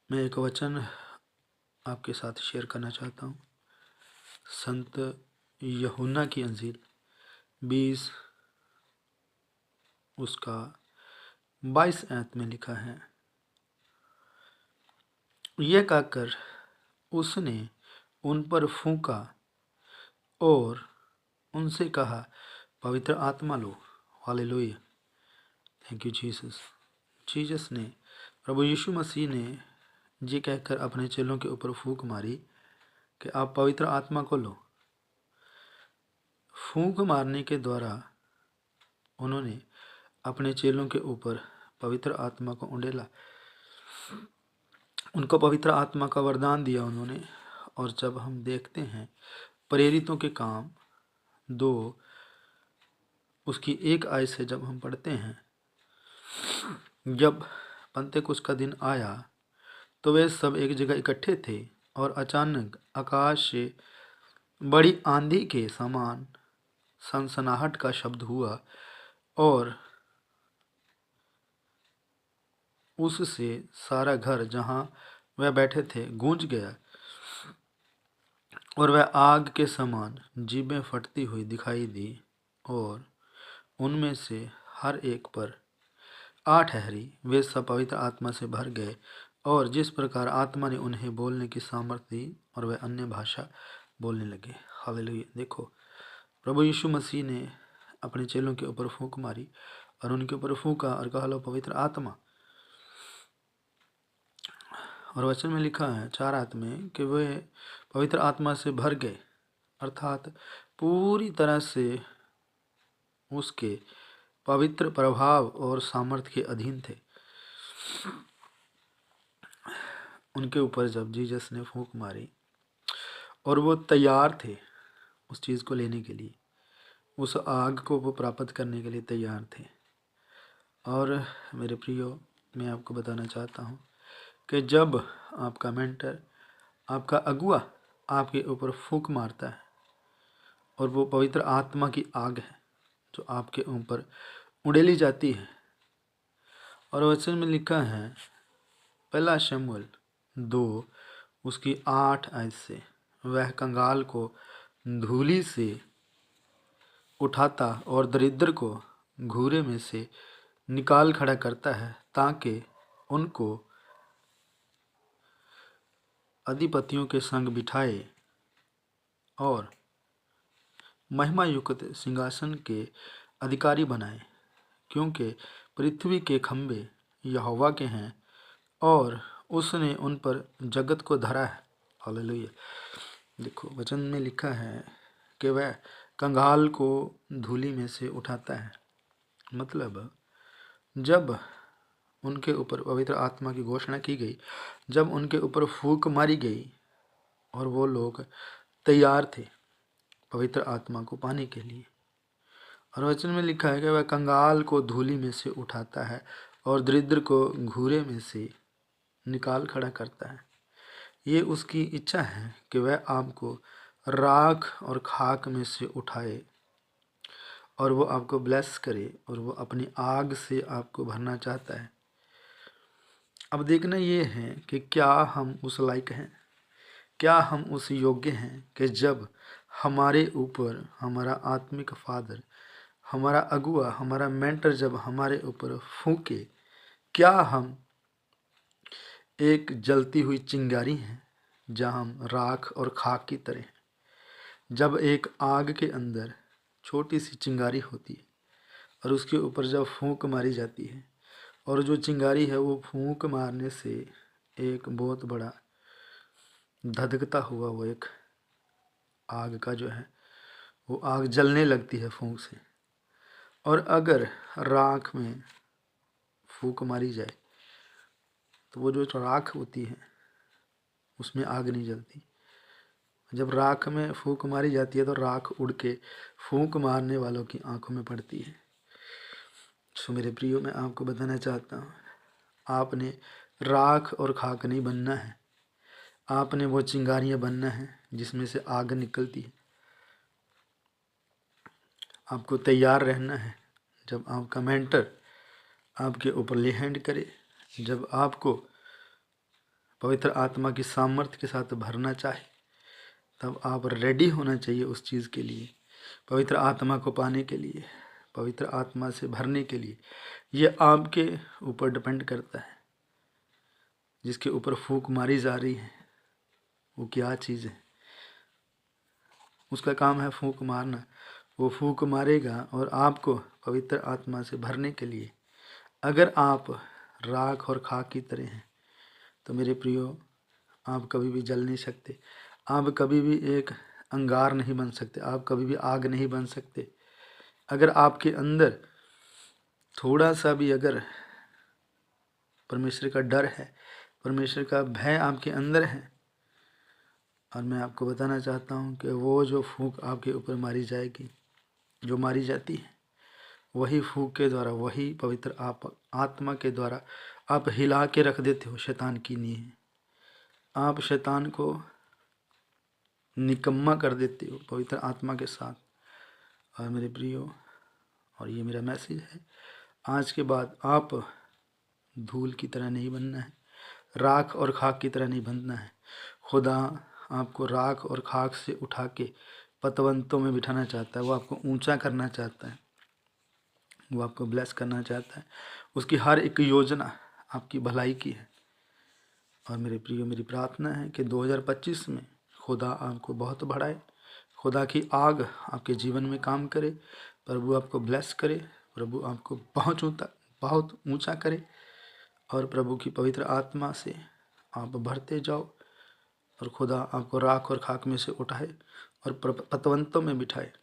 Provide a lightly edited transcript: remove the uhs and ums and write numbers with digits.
मैं एक वचन आपके साथ शेयर करना चाहता हूँ। संत यूहन्ना की अंजील 20 उसका 22 आयत में लिखा है, यह कहकर उसने उन पर फूंका और उनसे कहा, पवित्र आत्मा लो। Hallelujah, thank you Jesus. Jesus ने, प्रभु यीशु मसीह ने जी कहकर अपने चेलों के ऊपर फूंक मारी कि आप पवित्र आत्मा को लो। फूंक मारने के द्वारा उन्होंने अपने चेलों के ऊपर पवित्र आत्मा को उंडेला, उनको पवित्र आत्मा का वरदान दिया उन्होंने। और जब हम देखते हैं प्रेरितों के काम 2 उसकी 1 आयत से जब हम पढ़ते हैं, जब पंतेकुस्त का दिन आया तो वे सब एक जगह इकट्ठे थे और अचानक आकाश से बड़ी आंधी के समान सनसनाहट का शब्द हुआ और उससे सारा घर जहाँ वह बैठे थे गूंज गया और वह आग के समान जीभें फटती हुई दिखाई दी और उनमें से हर एक पर आ ठहरी। वे सब पवित्र आत्मा से भर गए और जिस प्रकार आत्मा ने उन्हें बोलने की सामर्थ्य दी और वे अन्य भाषा बोलने लगे। हालेलुया। देखो, प्रभु यीशु मसीह ने अपने चेलों के ऊपर फूंक मारी और उनके ऊपर फूंका और कहा, लो पवित्र आत्मा। और वचन में लिखा है 4 आयत में कि वे पवित्र आत्मा से भर गए, अर्थात पूरी तरह से उसके पवित्र प्रभाव और सामर्थ्य के अधीन थे। उनके ऊपर जब जीसस ने फूंक मारी और वो तैयार थे उस चीज़ को लेने के लिए, उस आग को वो प्राप्त करने के लिए तैयार थे। और मेरे प्रियो, मैं आपको बताना चाहता हूँ कि जब आपका मेंटर, आपका अगुआ आपके ऊपर फूंक मारता है और वो पवित्र आत्मा की आग है जो आपके ऊपर उड़ेली जाती है। और वचन में लिखा है 1 शमूएल 2 उसकी 8 आयत से, वह कंगाल को धूली से उठाता और दरिद्र को घूरे में से निकाल खड़ा करता है ताकि उनको अधिपतियों के संग बिठाए और महिमा युक्त सिंहासन के अधिकारी बनाए, क्योंकि पृथ्वी के खंभे यहोवा के हैं और उसने उन पर जगत को धरा है। हालेलुया। देखो, वचन में लिखा है कि वह कंगाल को धूली में से उठाता है। मतलब जब उनके ऊपर पवित्र आत्मा की घोषणा की गई, जब उनके ऊपर फूंक मारी गई और वो लोग तैयार थे पवित्र आत्मा को पाने के लिए। और वचन में लिखा है कि वह कंगाल को धूली में से उठाता है और दरिद्र को घूरे में से निकाल खड़ा करता है। ये उसकी इच्छा है कि वह आपको राख और खाक में से उठाए और वो आपको ब्लेस करे और वो अपनी आग से आपको भरना चाहता है। अब देखना ये है कि क्या हम उस लायक हैं, क्या हम उस योग्य हैं कि जब हमारे ऊपर हमारा आत्मिक फादर, हमारा अगुआ, हमारा मेंटर जब हमारे ऊपर फूंके, क्या हम एक जलती हुई चिंगारी हैं जहाँ हम राख और खाक की तरह हैं। जब एक आग के अंदर छोटी सी चिंगारी होती है और उसके ऊपर जब फूंक मारी जाती है और जो चिंगारी है वो फूंक मारने से एक बहुत बड़ा धधकता हुआ वो एक आग का जो है वो आग जलने लगती है फूंक से। और अगर राख में फूंक मारी जाए तो वो जो राख होती है उसमें आग नहीं जलती। जब राख में फूंक मारी जाती है तो राख उड़ के फूंक मारने वालों की आंखों में पड़ती है। सो मेरे प्रियो, मैं आपको बताना चाहता हूँ, आपने राख और खाक नहीं बनना है, आपने वो चिंगारियाँ बनना है जिसमें से आग निकलती है। आपको तैयार रहना है जब आपका मेंटर आपके ऊपर ले हैंड करे, जब आपको पवित्र आत्मा की सामर्थ्य के साथ भरना चाहे, तब आप रेडी होना चाहिए उस चीज़ के लिए, पवित्र आत्मा को पाने के लिए, पवित्र आत्मा से भरने के लिए। ये आपके ऊपर डिपेंड करता है। जिसके ऊपर फूंक मारी जा रही है वो क्या चीज़ है? उसका काम है फूंक मारना। वो फूंक मारेगा और आपको पवित्र आत्मा से भरने के लिए। अगर आप राख और खाक की तरह हैं तो मेरे प्रियो, आप कभी भी जल नहीं सकते, आप कभी भी एक अंगार नहीं बन सकते, आप कभी भी आग नहीं बन सकते। अगर आपके अंदर थोड़ा सा भी अगर परमेश्वर का डर है, परमेश्वर का भय आपके अंदर है, और मैं आपको बताना चाहता हूँ कि वो जो फूंक आपके ऊपर मारी जाएगी, जो मारी जाती है, वही फूंक के द्वारा, वही पवित्र आत्मा के द्वारा आप हिला के रख देते हो शैतान की नींव। आप शैतान को निकम्मा कर देते हो पवित्र आत्मा के साथ। और मेरे प्रियो, और ये मेरा मैसेज है, आज के बाद आप धूल की तरह नहीं बनना है, राख और खाक की तरह नहीं बनना है। खुदा आपको राख और खाक से उठा के पतवंतों में बिठाना चाहता है। वो आपको ऊंचा करना चाहता है, वो आपको ब्लेस करना चाहता है। उसकी हर एक योजना आपकी भलाई की है। और मेरे प्रियो, मेरी प्रार्थना है कि 2025 में खुदा आपको बहुत बढ़ाए, खुदा की आग आपके जीवन में काम करे, प्रभु आपको ब्लेस करे, प्रभु आपको बहुत ऊंचा करे, और प्रभु की पवित्र आत्मा से आप भरते जाओ, और खुदा आपको राख और खाक में से उठाए और पतवंतों में बिठाए।